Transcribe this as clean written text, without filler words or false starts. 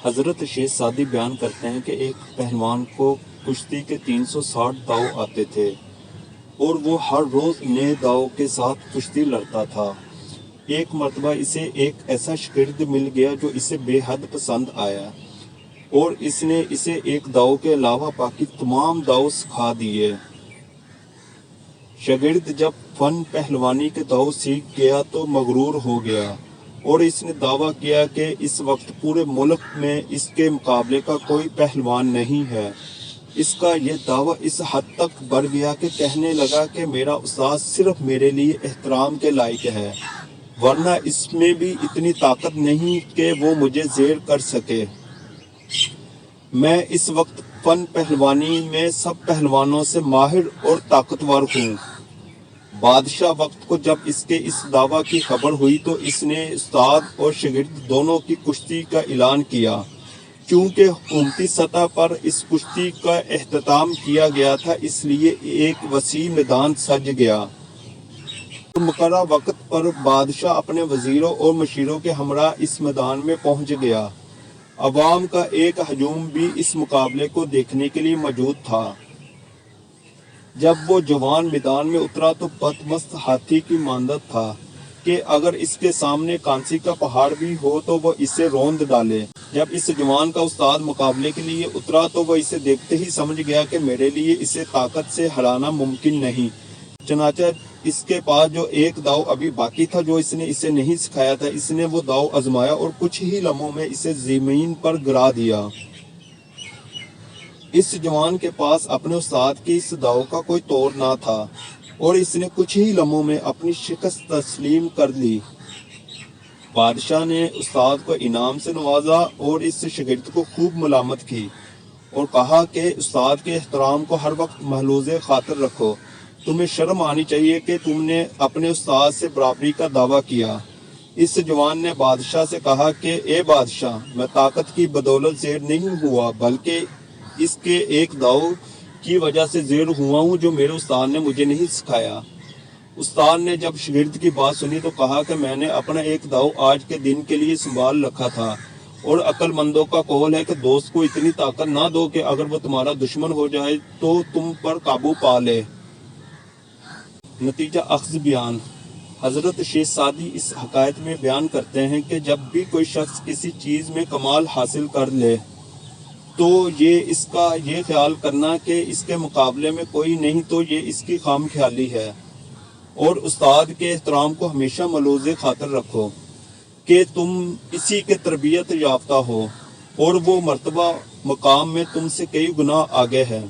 حضرت شیخ سعدی بیان کرتے ہیں کہ ایک پہلوان کو کشتی کے 360 داؤ آتے تھے اور وہ ہر روز نئے داؤ کے ساتھ کشتی لڑتا تھا۔ ایک مرتبہ اسے ایک ایسا شاگرد مل گیا جو اسے بے حد پسند آیا اور اس نے اسے ایک داؤ کے علاوہ باقی تمام داؤ سکھا دیے۔ شاگرد جب فن پہلوانی کے داؤ سیکھ گیا تو مغرور ہو گیا اور اس نے دعویٰ کیا کہ اس وقت پورے ملک میں اس کے مقابلے کا کوئی پہلوان نہیں ہے۔ اس کا یہ دعویٰ اس حد تک بڑھ گیا کہ کہنے لگا کہ میرا استاد صرف میرے لیے احترام کے لائق ہے، ورنہ اس میں بھی اتنی طاقت نہیں کہ وہ مجھے زیر کر سکے۔ میں اس وقت فن پہلوانی میں سب پہلوانوں سے ماہر اور طاقتور ہوں۔ بادشاہ وقت کو جب اس کے اس دعویٰ کی خبر ہوئی تو اس نے استاد اور شاگرد دونوں کی کشتی کا اعلان کیا۔ چونکہ حکومتی سطح پر اس کشتی کا اختتام کیا گیا تھا، اس لیے ایک وسیع میدان سج گیا۔ مقررہ وقت پر بادشاہ اپنے وزیروں اور مشیروں کے ہمراہ اس میدان میں پہنچ گیا۔ عوام کا ایک ہجوم بھی اس مقابلے کو دیکھنے کے لیے موجود تھا۔ جب وہ جوان میدان میں اترا تو بدمست ہاتھی کی مانند تھا کہ اگر اس کے سامنے کانسی کا پہاڑ بھی ہو تو وہ اسے روند ڈالے۔ جب اس جوان کا استاد مقابلے کے لیے اترا تو وہ اسے دیکھتے ہی سمجھ گیا کہ میرے لیے اسے طاقت سے ہرانا ممکن نہیں۔ چنانچہ اس کے پاس جو ایک داؤ ابھی باقی تھا جو اس نے اسے نہیں سکھایا تھا، اس نے وہ داؤ آزمایا اور کچھ ہی لمحوں میں اسے زمین پر گرا دیا۔ اس جوان کے پاس اپنے استاد کی اس داؤ کا کوئی توڑ نہ تھا اور اس نے کچھ ہی لمحوں میں اپنی شکست تسلیم کر لی۔ بادشاہ نے استاد کو انعام سے نوازا اور اس شاگرد کو خوب ملامت کی اور کہا کہ استاد کے احترام کو ہر وقت محفوظ خاطر رکھو۔ تمہیں شرم آنی چاہیے کہ تم نے اپنے استاد سے برابری کا دعویٰ کیا۔ اس جوان نے بادشاہ سے کہا کہ اے بادشاہ، میں طاقت کی بدولت زیر نہیں ہوا بلکہ اس کے ایک داؤ کی وجہ سے زیر ہوا ہوں جو میرے استاد نے مجھے نہیں سکھایا۔ استاد نے جب شاگرد کی بات سنی تو کہا کہ میں نے اپنا ایک داؤ آج کے دن کے لیے سنبھال رکھا تھا، اور عقل مندوں کا قول ہے کہ دوست کو اتنی طاقت نہ دو کہ اگر وہ تمہارا دشمن ہو جائے تو تم پر قابو پا لے۔ نتیجہ اخذ بیان۔ حضرت شیخ سعدی اس حکایت میں بیان کرتے ہیں کہ جب بھی کوئی شخص کسی چیز میں کمال حاصل کر لے تو اس کا یہ خیال کرنا کہ اس کے مقابلے میں کوئی نہیں تو یہ اس کی خام خیالی ہے، اور استاد کے احترام کو ہمیشہ ملحوظ خاطر رکھو کہ تم اسی کے تربیت یافتہ ہو اور وہ مرتبہ مقام میں تم سے کئی گنا آگے ہے۔